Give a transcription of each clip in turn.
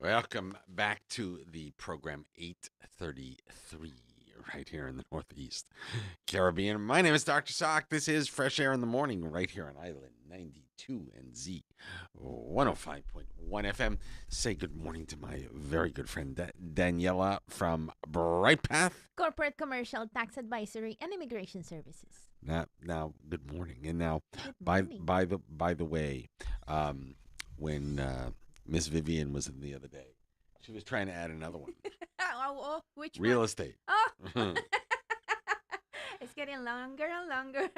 Welcome back to the program 833 right here in the Northeast Caribbean. My name is Dr. Sock. This is Fresh Air in the Morning right here on Island 92 and Z 105.1 FM. Say good morning to my very good friend Daniela from Brightpath. Corporate Commercial Tax Advisory and Immigration Services. Now, good morning. And now, Good by morning. by the way, when Miss Vivian was in the other day, she was trying to add another one. Which Real one? estate. Oh, it's getting longer and longer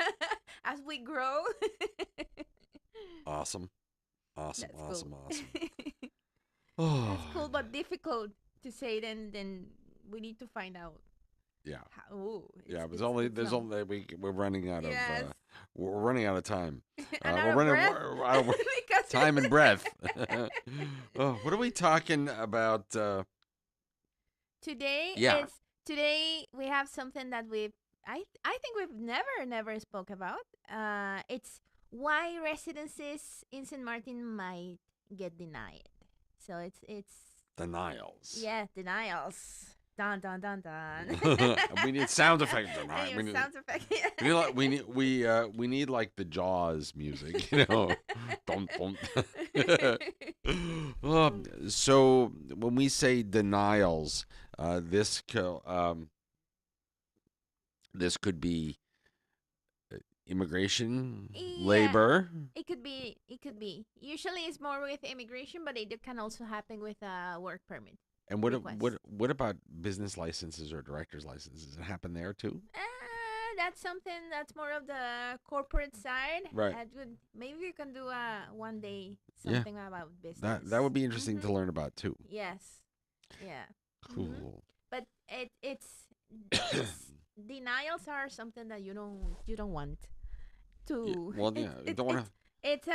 as we grow. Awesome. Awesome. That's Awesome. cool. Awesome. That's Oh, cool, but difficult to say. Then we need to find out yeah. how. Ooh, Yeah, it was it's, only it's there's long. only we're running out of Yes, we're running out of time. and out We're of running breath out of because time and breath. Oh, what are we talking about? today Yeah, is today we have something that I think we've never spoke about. It's why residencies in St. Martin might get denied. So it's denials. yeah, denials. Dun dun dun dun. We need sound effects. And We your need sound effect. we need like we need like the Jaws music, you know. Dun, dun. So when we say denials, this could be immigration, Yeah, labor, it could be. Usually it's more with immigration, but it can also happen with a work permit and request. what about business licenses or director's licenses? Does it happen there too? That's something that's more of the corporate side. Right. Maybe you can do a one day Yeah. something about That business. would be interesting to learn about too. Yes. Yeah. Cool. But it's denials are something that you don't want Yeah, to. well, yeah, you don't want to. It's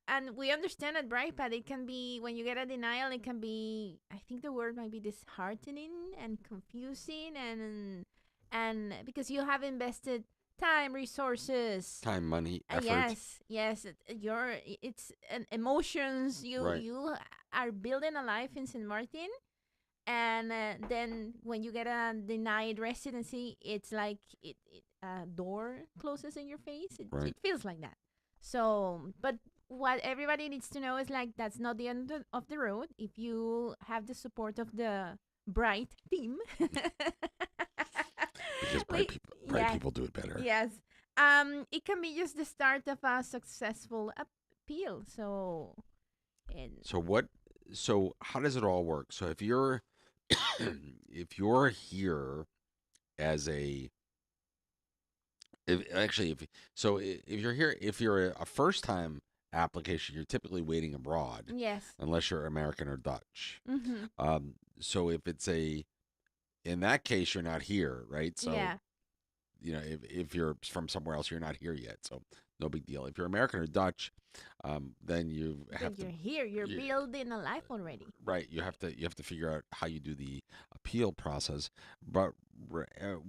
and we understand at Brightpath it can be when you get a denial it can be, I think the word might be disheartening and confusing and because you have invested time, resources, Time, money, effort. yes, it's emotions. You Right. you are building a life in St. Martin, and then when you get a denied residency, it's like it a door closes in your face. Right. It feels like that. So, but what everybody needs to know is like that's not the end of the road. If you have the support of the Bright team, Because we bright yeah people do it better. yes, it can be just the start of a successful appeal. So, and So what? So how does it all work? So if you're if you're here as a if actually if so if you're here if you're a first time application, you're typically waiting abroad yes, unless you're American or Dutch. mm-hmm. So if it's a in that case you're not here, right? So Yeah. if you're from somewhere else, you're not here yet, so no big deal. If you're American or Dutch, then you Then have to you're here. You're you, building a life already. right. You have to figure out how you do the appeal process. But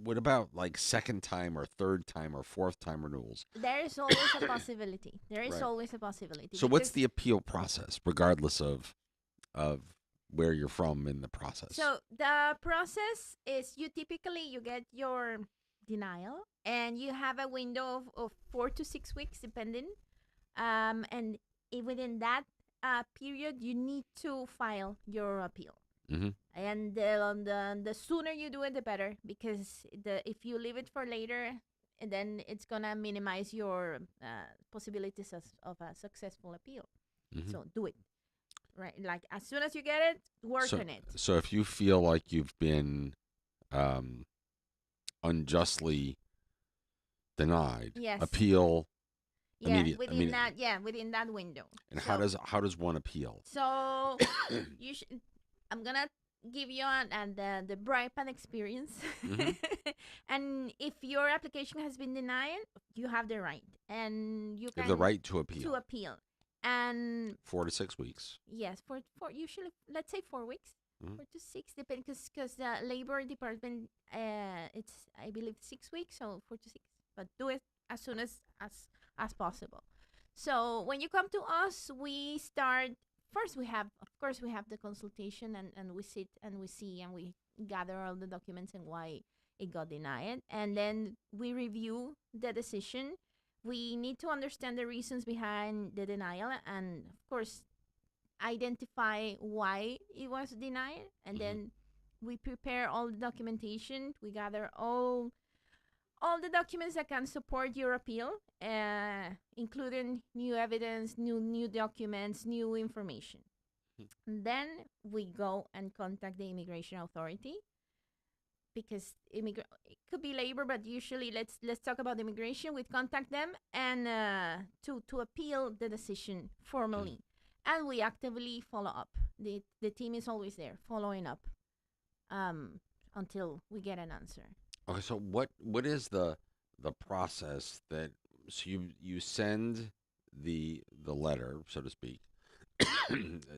what about like second time or third time or fourth time renewals? There is always a possibility. There is Right. always a possibility So what's because the appeal process, regardless of where you're from in the process? so the process is you get your denial and you have a window of 4 to 6 weeks depending. And within that period, you need to file your appeal. Mm-hmm. And the sooner you do it, the better, because if you leave it for later, then it's gonna minimize your possibilities of a successful appeal. Mm-hmm. So do it right, like as soon as you get it, work So on it. so if you feel like you've been um, unjustly denied, Yes, appeal yeah, immediate. within that window. And So how does one appeal? so you should. I'm gonna give you the Brightpath experience. Mm-hmm. And if your application has been denied, you have the right, and you You have the can right to to appeal. appeal. And 4 to 6 weeks. yes, for usually let's say 4 weeks, Mm-hmm. 4 to 6, depend because the labor department it's I believe 6 weeks, so 4 to 6. But do it as soon as possible. So when you come to us, we start first of course we have the consultation, and we sit and we see and we gather all the documents and why it got denied, and then we review the decision. We need to understand the reasons behind the denial, and of course identify why it was denied, and Hmm. then we prepare all the documentation. We gather all the documents that can support your appeal, including new evidence, new documents, new information. And then we go and contact the immigration authority, because it could be labor, but usually let's talk about immigration. We contact them and to appeal the decision Hmm. formally, and we actively follow up. The team is always there following up um, until we get an answer. Okay, so what is the process that so you send the letter, so to speak,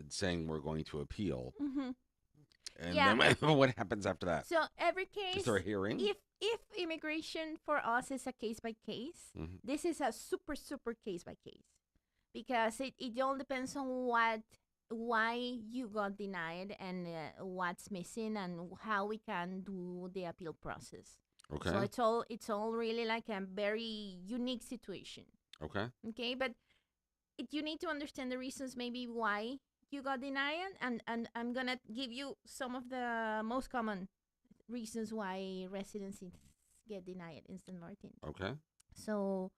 saying we're going to appeal, Mm-hmm. and Yeah. then what happens after that? So every Is there case, a hearing? if immigration for us is a case by case, Hmm. this is a super case by case, because it all depends on why you got denied, and what's missing, and how we can do the appeal process. So Okay, it's all really like a very unique situation. okay, Okay, but you need to understand the reasons maybe why you got denied, and I'm gonna give you some of the most common reasons why residencies get denied in St. Martin. okay. So,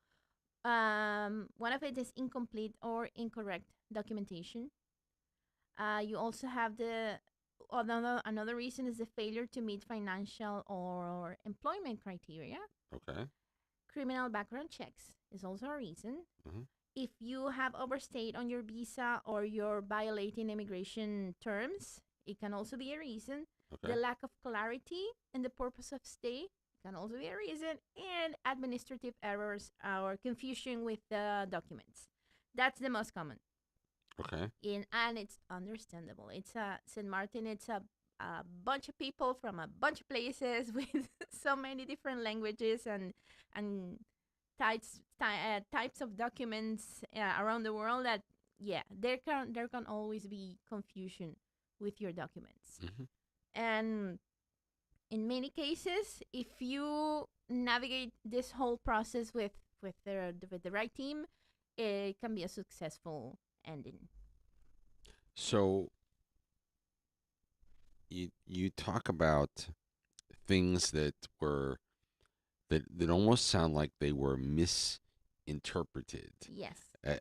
one of it is incomplete or incorrect documentation. You also have the another reason is the failure to meet financial or employment criteria. Okay. Criminal background checks is also a reason. Hmm. If you have overstayed on your visa or you're violating immigration terms, it can also be a reason. The Okay. lack of clarity in the purpose of stay can also be a reason, and administrative errors or confusion with the documents. That's the most common. Okay. And it's understandable. It's a St. Martin. It's a bunch of people from a bunch of places with so many different languages and types of documents around the world, that yeah, there can always be confusion with your documents. Hmm. And in many cases, if you navigate this whole process with the right team, it can be a successful ending. So you talk about things that were that almost sound like they were misinterpreted Yes.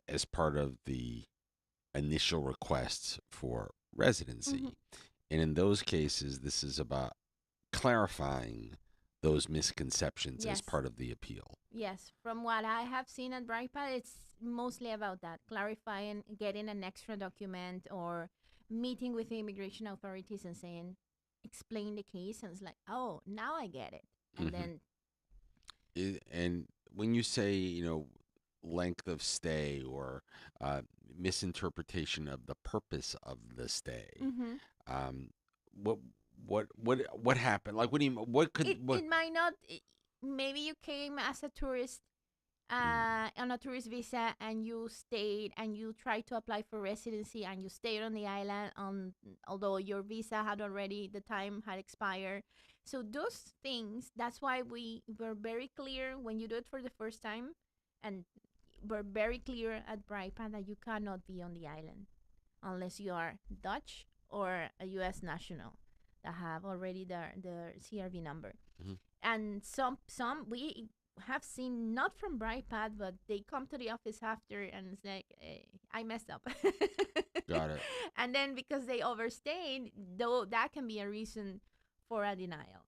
as part of the initial requests for Mm-hmm. residency. And in those cases, this is about clarifying those misconceptions as Yes. part of the appeal. Yes, from what I have seen at Brightpath, it's mostly about that, clarifying, getting an extra document, or meeting with the immigration authorities and saying, explain the case, and it's like, oh, now I get it, and Hmm. then And when you say, length of stay or uh, misinterpretation of the purpose of the stay, mm-hmm. um, what what happened? Like, what do you what could what? it might not. Maybe you came as a tourist Mm, on a tourist visa, and you stayed and you tried to apply for residency, and you stayed on the island on although your visa had already the time had expired. So those things, that's why we were very clear when you do it for the first time, and we're very clear at Brightpath that you cannot be on the island unless you are Dutch or a US national that have already their CRV number. mhm. And some we have seen, not from Brightpath, but they come to the office after, and it's like, I messed up. Got it. And then because they overstayed, though, that can be a reason for a denial.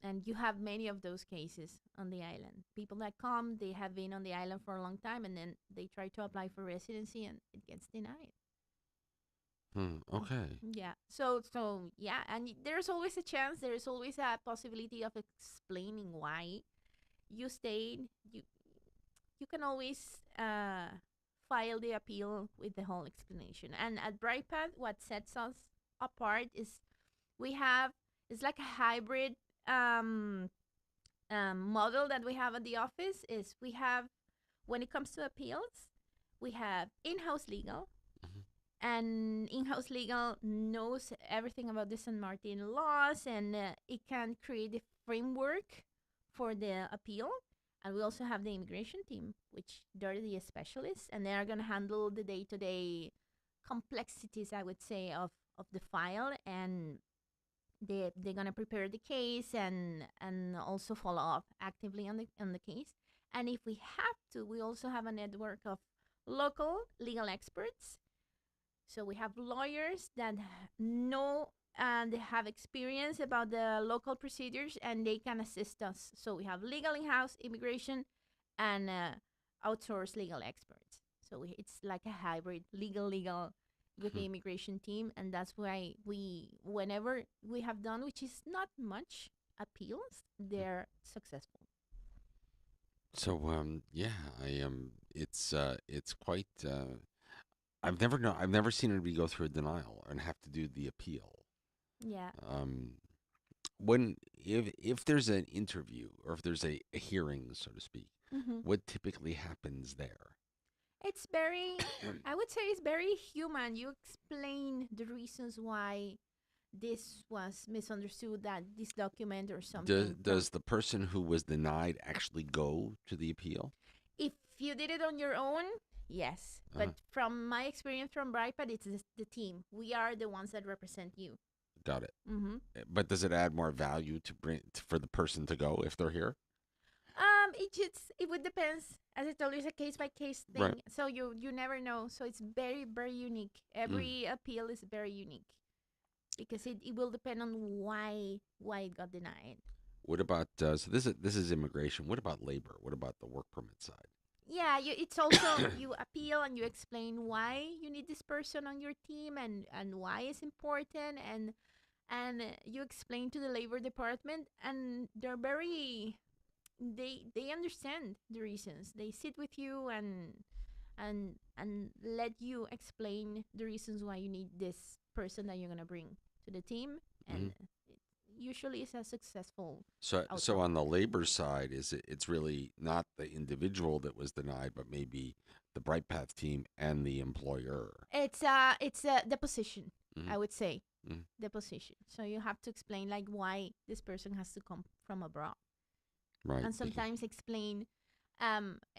And you have many of those cases on the island. People that come, they have been on the island for a long time, and then they try to apply for residency, and it gets denied. Okay. Yeah. So yeah, and there's always a chance. There's always a possibility of explaining why you stayed. You can always file the appeal with the whole explanation. And at Brightpath, what sets us apart is we have it's like a hybrid um, model that we have at the office. Is we have, when it comes to appeals, we have in-house legal, And in-house legal knows everything about the San Martin laws, and it can create a framework for the appeal. And we also have the immigration team, which they're the specialists, and they are going to handle the day-to-day complexities, I would say, of the file, and they're going to prepare the case and also follow up actively on the case. And if we have to, we also have a network of local legal experts. So we have lawyers that know and have experience about the local procedures, and they can assist us. So we have legal in-house, immigration, and outsourced legal experts. So it's like a hybrid legal with the immigration team, and that's why whenever we have done, which is not much appeals, they're successful. So yeah, it's quite I've never seen anybody go through a denial and have to do the appeal. Yeah. Um, when if there's an interview or if there's a hearing, so to speak, Mm-hmm. what typically happens there? It's very, I would say it's very human. You explain the reasons why this was misunderstood, that this document or something from. Does the person who was denied actually go to the appeal? If you did it on your own, yes. Uh-huh. But from my experience from Brightpath, it's the team. We are the ones that represent you. Got it. Mm-hmm. But does it add more value to for the person to go if they're here? It would depends. As I told you, it's a case by case thing. Right. So you never know. So it's very unique. Every appeal is very unique because it will depend on why it got denied. What about so this is immigration. What about labor? What about the work permit side? Yeah, it's also you appeal and you explain why you need this person on your team and why it's important, and you explain to the labor department, and they're very they understand the reasons. They sit with you and let you explain the reasons why you need this person that you're gonna bring to the team, and it usually is a successful So outcome. on the labor side, it's really not the individual that was denied, but maybe the Brightpath team and the employer. It's the position, Mhm. I would say, Mhm. the position. So you have to explain like why this person has to come from abroad, Right. and sometimes explain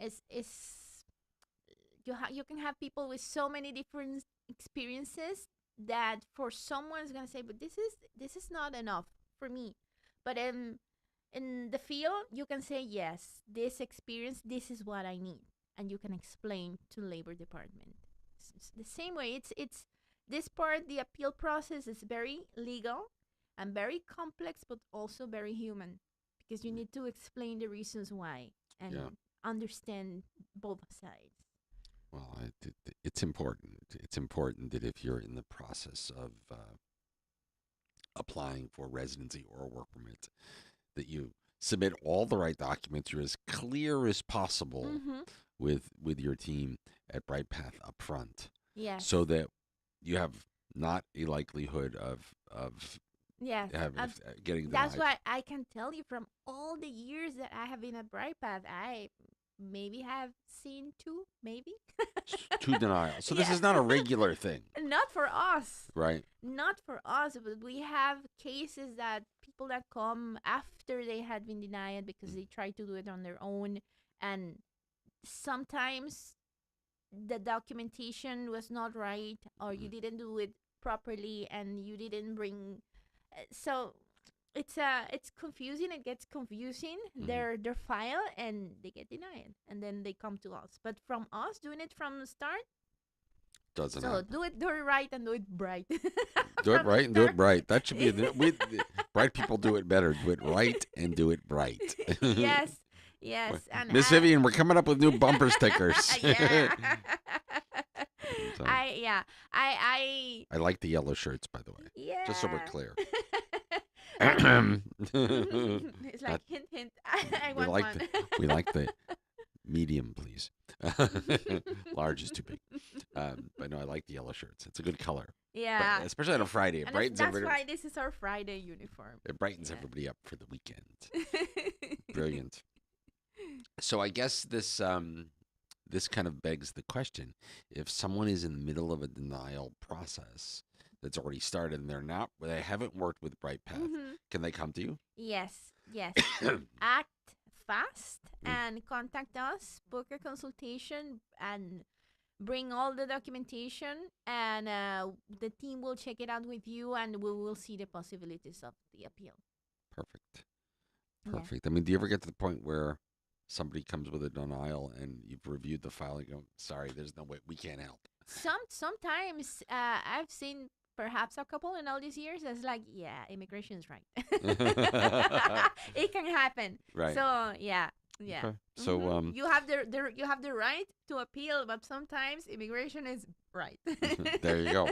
is you can have people with so many different experiences that for someone's gonna say, but this is not enough for me. But in the field, you can say yes, this experience, this is what I need, and you can explain to labor department. It's the same way. It's this part, the appeal process is very legal and very complex, but also very human because you need to explain the reasons why and Yeah. understand both sides. Well, it's important. It's important that if you're in the process of applying for residency or a work permit, that you submit all the right documents. You're as clear as possible Mm-hmm. with your team at Brightpath up front, Yes. so that you have not a likelihood of Yes. getting That's denied. why I can tell you from all the years that I have been at Brightpath, I maybe have seen two, maybe. To denial. So this Yeah. is not a regular thing, Not for us. right? Not for us, but we have cases that people that come after they had been denied because they try to do it on their own, and sometimes the documentation was not right, or you didn't do it properly, and you didn't bring. So it's confusing. It gets confusing. Their file, and they get denied, and then they come to us. But from us doing it from the start, Doesn't so happen. do it right and do it bright. Do it From the right and do it start. bright. That should be bright people do it better. Do it right and do it bright. Yes, yes, and Miss Vivian, we're coming up with new bumper stickers. yeah. So, Yeah, I I like the yellow shirts, by the way, yeah. just so we're clear. It's like That- hint, hint. I we want like one. we like the medium, please. Large is too big. But no, I like the yellow shirts. It's a good color, Yeah, especially on a Friday. It and brightens that's everybody. why this is our Friday uniform. It brightens Yeah. everybody up for the weekend. Brilliant. So I guess this this kind of begs the question: if someone is in the middle of a denial process that's already started and they haven't worked with Brightpath, Mm-hmm. can they come to you? Yes, yes. Act fast Mm, and contact us, book a consultation, and bring all the documentation, and the team will check it out with you, and we will see the possibilities of the appeal. perfect. Yeah. Perfect. I mean, do you ever get to the point where somebody comes with a denial and you've reviewed the file and go, sorry, there's no way, we can't help? Sometimes I've seen perhaps a couple in all these years that's like, yeah, immigration is right. It can happen. Right. So yeah, yeah. Okay. So, You have you have the right to appeal, but sometimes immigration is right. there you go.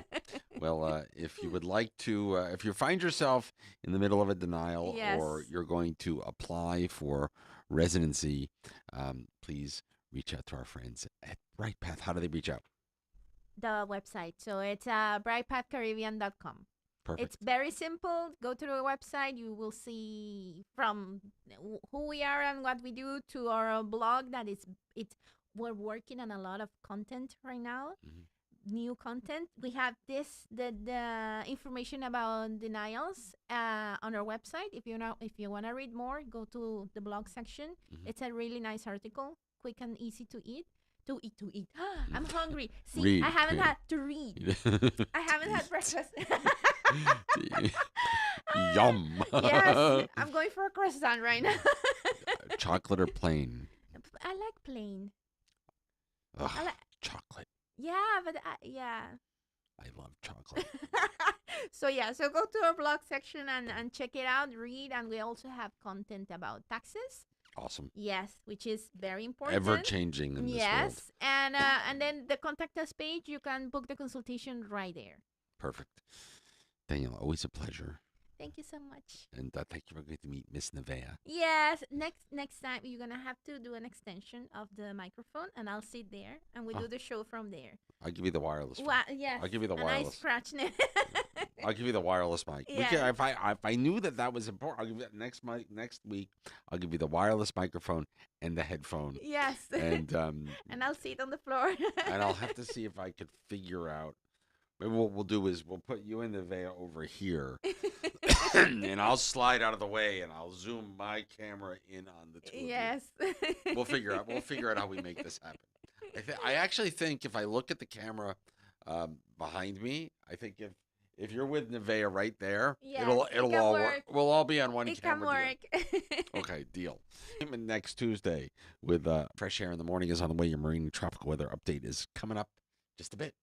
Well, if you would like to, if you find yourself in the middle of a denial or Yes. you're going to apply for residency, please reach out to our friends at Brightpath. How do they reach out? The website. So it's brightpathcaribbean.com. It's Perfect. very simple. Go to the website. You will see from who we are and what we do to our blog. That is, it's we're working on a lot of content right now. Mhm. New content. We have the information about denials on our website. If you wanna read more, go to the blog section. Mhm. It's a really nice article, quick and easy to eat. To eat. I'm hungry. See, I Read. haven't had to read. I haven't had breakfast. Yum. Yes, I'm going for a croissant right now. Chocolate or plain? I like plain. Ugh, I like, chocolate. yeah, but yeah. I love chocolate. So yeah, so go to our blog section and check it out, read, and we also have content about taxes. Awesome. Yes, which is very important. Ever changing in this world. Yes, and then the contact us page, you can book the consultation right there. Perfect. Daniela, always a pleasure. Thank you so much. And thank you for getting to meet Miss Nevea. Yes, next time you're gonna have to do an extension of the microphone, and I'll sit there, and we Oh, do the show from there. I'll give you the wireless. Yes, I'll give you the a nice wireless. scratch net. I'll give you the wireless mic. We Yeah. can, if I knew that was important, I'll give you that next week. I'll give you the wireless microphone and the headphone, Yes. and And I'll sit on the floor. and I'll have to see if I could figure out. Maybe what we'll do is we'll put you and Nevea over here, and I'll slide out of the way, and I'll zoom my camera in on the two of you. Yes. We'll figure out how we make this happen. I actually think if I look at the camera behind me, I think if you're with Nevea right there, Yes, it'll it can all work. We'll all be on one It can camera. work. Okay, deal. Next Tuesday with Fresh Air in the Morning is on the way. Your marine tropical weather update is coming up just a bit.